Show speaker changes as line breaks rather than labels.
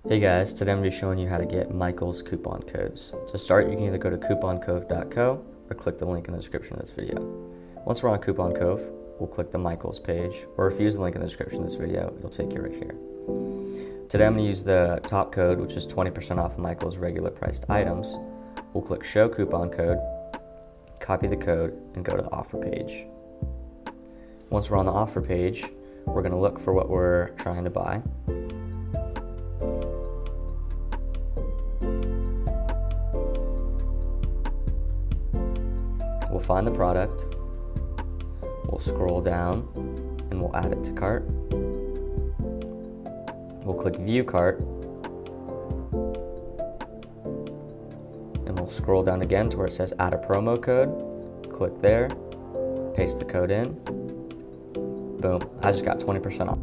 Hey guys, today I'm going to be showing you how to get Michael's coupon codes. To start, you can either go to couponcove.co or click the link in the description of this video. Once we're on Coupon Cove, we'll click the Michael's page, or if you use the link in the description of this video, it'll take you right here. Today I'm going to use the top code, which is 20% off Michael's regular priced items. We'll click Show Coupon Code, copy the code, and go to the offer page. Once we're on the offer page, we're going to look for what we're trying to buy. We'll find the product, we'll scroll down, and we'll add it to cart. We'll click View Cart, and we'll scroll down again to where it says Add a Promo Code. Click there, paste the code in. Boom, I just got 20% off.